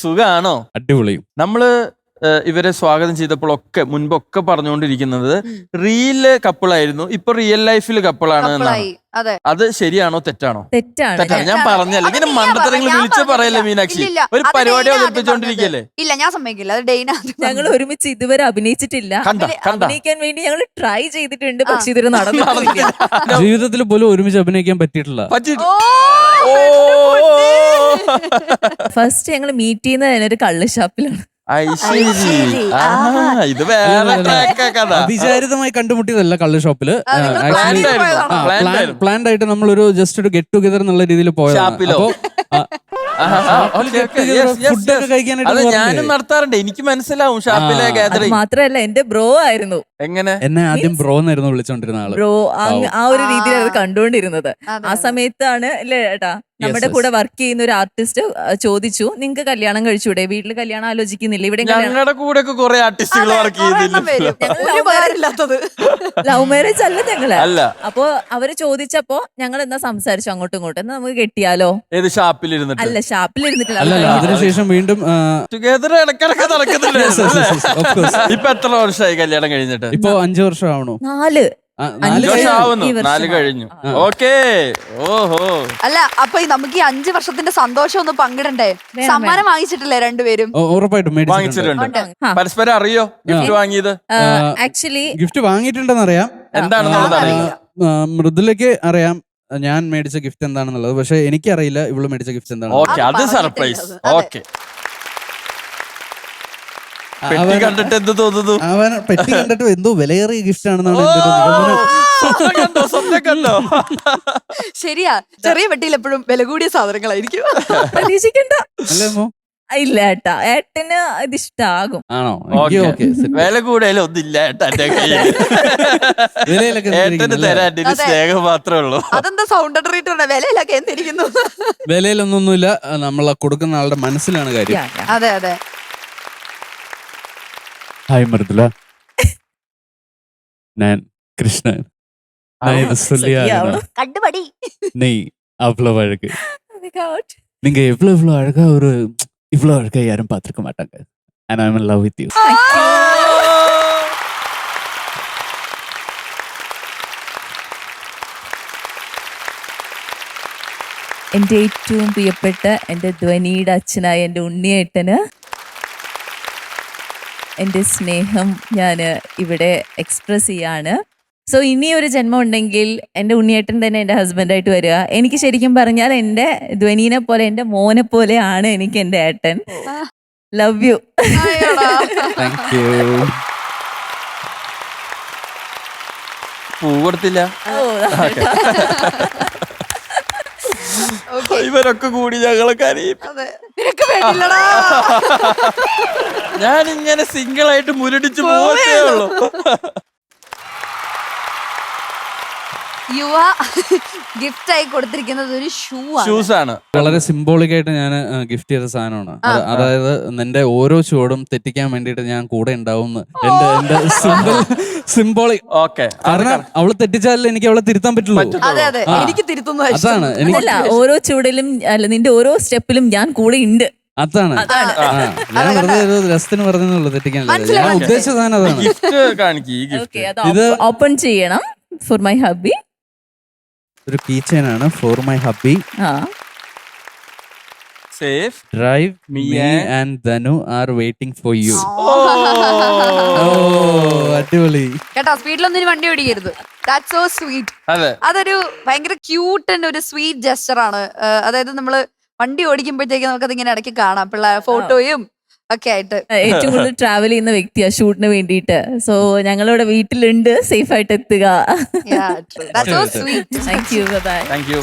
സുഖാണോ? അടിപൊളി. നമ്മള് ഇവരെ സ്വാഗതം ചെയ്തപ്പോഴൊക്കെ മുൻപൊക്കെ പറഞ്ഞുകൊണ്ടിരിക്കുന്നത് റിയല് കപ്പിളായിരുന്നു, ഇപ്പൊ റിയൽ ലൈഫിൽ കപ്പിളാണ് എന്നാണ്. അത് ശരിയാണോ തെറ്റാണോ? തെറ്റാണ്. ഞാൻ പറഞ്ഞല്ലേ, ഇങ്ങനെ മണ്ടത്തരങ്ങൾ വിളിച്ചു പറയല്ലേ മീനാക്ഷി. ഒരു പരിപാടി അവതരിപ്പിച്ചോണ്ടിരിക്കല്ലേ. ഇല്ല, ഞാൻ സമ്മതിക്കില്ല. അത് ഡെയ്ന. ഞങ്ങൾ ഒരുമിച്ച് ഇതുവരെ അഭിനയിച്ചിട്ടില്ല. അഭിനയിക്കാൻ വേണ്ടി ഞങ്ങൾ ട്രൈ ചെയ്തിട്ടുണ്ട്, പക്ഷെ ഇതൊരു നടന്നിട്ടില്ല. ജീവിതത്തിൽ പോലും ഒരുമിച്ച് അഭിനയിക്കാൻ പറ്റിയിട്ടില്ല. ഫസ്റ്റ് ഞങ്ങൾ മീറ്റ് ചെയ്യുന്നത് ഒരു കള്ള് ഷാപ്പിലാണ്. ഇത് വേറെ കഥ. അവിചാരിതമായി കണ്ടുമുട്ടിയതല്ല കള്ള് ഷോപ്പില്. പ്ലാൻഡ് ആയിട്ട് നമ്മളൊരു ജസ്റ്റ് ഒരു ഗെറ്റ് ടുഗദർ എന്നുള്ള രീതിയിൽ പോയതാണ്. ഫുഡൊക്കെ കഴിക്കാനായിട്ട് ഞാനും നടത്താറുണ്ട്, എനിക്ക് മനസ്സിലാവും ഷാപ്പിലെ ഗാദറിംഗ്. മാത്രല്ല എന്റെ ബ്രോ ആയിരുന്നു. എങ്ങനെ? എന്നെ ആദ്യം ബ്രോ എന്നായിരുന്നു വിളിച്ചോണ്ടിരുന്ന ആള്. ബ്രോ ആ ഒരു രീതിയിലാണ് അത് കണ്ടുകൊണ്ടിരുന്നത്. ആ സമയത്താണ് അല്ലേ ഏട്ടാ, നമ്മുടെ കൂടെ വർക്ക് ചെയ്യുന്ന ഒരു ആർട്ടിസ്റ്റ് ചോദിച്ചു, നിങ്ങക്ക് കല്യാണം കഴിച്ചൂടെ, വീട്ടില് കല്യാണം ആലോചിക്കുന്നില്ല? ഇവിടെ ഞങ്ങളുടെ കൂടെ കുറെ ആർട്ടിസ്റ്റുകൾ വർക്ക് ചെയ്യുന്നില്ല. ലവ് മാരേജ് അല്ല ഞങ്ങള്. അല്ല. അപ്പൊ അവര് ചോദിച്ചപ്പോ ഞങ്ങൾ എന്നാ സംസാരിച്ചു അങ്ങോട്ടും ഇങ്ങോട്ടും, എന്നാ നമുക്ക് കെട്ടിയാലോ. ഏത് ഷാപ്പിലിരുന്നിട്ട്? അല്ല, ഷാപ്പിലിരുന്നിട്ടില്ല. അതിനുശേഷം വീണ്ടും ടുഗദർ ഇടക്കിടക്ക് നടക്കുന്നില്ല. ഇപ്പൊ എത്ര വർഷമായി കല്യാണം കഴിഞ്ഞിട്ട്? ഇപ്പൊ 5 വർഷം ആവണോ? 4 4 കഴിഞ്ഞു. ഓക്കേ. ഓഹോ. അല്ല, അപ്പൊ നമുക്ക് ഈ 5 വർഷത്തിന്റെ സന്തോഷം ഒന്ന് പങ്കിടണ്ടേ? സമ്മാനം വാങ്ങിച്ചിട്ടില്ലേ രണ്ടുപേരും? ഉറപ്പായിട്ടും വാങ്ങിച്ചിട്ടുണ്ട്. പരസ്പരം അറിയോ ഗിഫ്റ്റ് വാങ്ങിയത്? ആക്ച്വലി ഗിഫ്റ്റ് വാങ്ങിയിട്ടുണ്ടെന്ന് അറിയാം. എന്താണെന്നുള്ളത് അറിയില്ല. മൃദുലയ്ക്ക് അറിയാം ഞാൻ മേടിച്ച ഗിഫ്റ്റ് എന്താണെന്നുള്ളത്, പക്ഷെ എനിക്കറിയില്ല ഇവള് മേടിച്ച ഗിഫ്റ്റ് എന്താണ്. ഓക്കെ, അത് സർപ്രൈസ്. ഓക്കെ. പെട്ടി കണ്ടിട്ട് എന്ത് തോന്നുന്നു? അവൻ പെട്ടി കണ്ടിട്ട് എന്തോ വിലയേറിയ ഗിഫ്റ്റ് ആണെന്നാണ് കണ്ടോ? ശരിയാ, ചെറിയ പെട്ടിയിൽ എപ്പോഴും വില കൂടിയ സാധനങ്ങളായിരിക്കും. പ്രതീക്ഷിക്കണ്ട. അല്ലേമോ? ഇല്ല ഏട്ടാ, ഏട്ടന് ഇത് ഇഷ്ടാകും. ആണോ? വില കൂടുതലും ഒന്നില്ല ഏട്ടന് തരാൻ സ്നേഹം മാത്രമേ ഉള്ളൂ. അതെന്താ സൗണ്ട് വിലയിലൊക്കെ എന്തിരിക്കുന്നു? വിലയിലൊന്നൊന്നുമില്ല, നമ്മൾ കൊടുക്കുന്ന ആളുടെ മനസ്സിലാണ് കാര്യം. അതെ അതെ. ഹായ് മൃദുല, ഞാൻ கிருஷ்ணன். நான் இதை சொல்லி கண்டுபடி. நீ அவ்வளவு அழகு. நீங்க எவ்வளவு அழகா இவ்வளவு அழகா யாரும் பார்த்திருக்க மாட்டாங்க. And I'm in love with you. എന്റെ ഏറ്റവും പ്രിയപ്പെട്ട എന്റെ ധ്വനിയുടെ അച്ഛനായ എന്റെ ഉണ്ണിയേട്ടന് എൻ്റെ സ്നേഹം ഞാൻ ഇവിടെ എക്സ്പ്രസ് ചെയ്യാണ്. സോ ഇനി ഒരു ജന്മം ഉണ്ടെങ്കിൽ എൻ്റെ ഉണ്ണിയേട്ടൻ തന്നെ എൻ്റെ ഹസ്ബൻഡായിട്ട് വരിക. എനിക്ക് ശരിക്കും പറഞ്ഞാൽ എൻ്റെ ധ്വനീനെ പോലെ എൻ്റെ മോനെ പോലെയാണ് എനിക്ക് എൻ്റെ ഏട്ടൻ. Love you. Thank you. പൂ കൊടുത്തില്ല. ഇവരൊക്കെ കൂടി ഞങ്ങളെ കരയും. ഞാനിങ്ങനെ സിംഗിൾ ആയിട്ട് മുരടിച്ചു പോകത്തേ ഉള്ളൂ. യുവ ഗിഫ്റ്റ് ആയി കൊടുത്തിരിക്കുന്നത് ഒരു ഷൂസ് ആണ്. വളരെ സിംബോളിക് ആയിട്ട് ഞാൻ ഗിഫ്റ്റ് ചെയ്ത സാധനമാണ്. അതായത് നിന്റെ ഓരോ ചുവടും തെറ്റിക്കാൻ വേണ്ടിട്ട് ഞാൻ കൂടെ ഉണ്ടാവും. എന്റെ സിംബോളിക്. ഓക്കെ. കാരണം അവള് തെറ്റിച്ചാലേ എനിക്ക് അവളെ തിരുത്താൻ പറ്റുള്ളൂ. എനിക്ക് തിരുത്തുന്നു. അതാണ് അല്ല, ഓരോ ചുവടിലും അല്ല നിന്റെ ഓരോ സ്റ്റെപ്പിലും ഞാൻ കൂടെ ഉണ്ട്. അതാണ് ഞാൻ വെറുതെ ഒരു രസത്തിന് പറഞ്ഞുള്ളൂ, തെറ്റിക്കാനല്ല. ഞാൻ ഉദ്ദേശിച്ച സാധനം അതാണ്. ഇത് ഓപ്പൺ ചെയ്യണം. For my hubby. ഒരു കീ ചെയിൻ ആണ്. For my hubby. Safe drive me and Dhanu are waiting for you. അടിപൊളി കേട്ടോ. സ്പീഡിലൊന്നും വണ്ടി ഓടിക്കരുത്. That's so sweet. അതൊരു ഭയങ്കര ക്യൂട്ട് ആൻഡ് ഒരു സ്വീറ്റ് ജെസ്റ്റർ ആണ്. അതായത് നമ്മള് വണ്ടി ഓടിക്കുമ്പോഴത്തേക്ക് നമുക്കത് ഇങ്ങനെ ഇടയ്ക്ക് കാണാം, പിള്ളേർ ഫോട്ടോയും ഒക്കെ ആയിട്ട്. ഏറ്റവും കൂടുതൽ ട്രാവൽ ചെയ്യുന്ന വ്യക്തിയാണ് ഷൂട്ടിന് വേണ്ടിയിട്ട്. സോ ഞങ്ങളിവിടെ വീട്ടിലുണ്ട്, സേഫ് ആയിട്ട് എത്തുക. That's so sweet. Thank you. Bye bye. Thank you.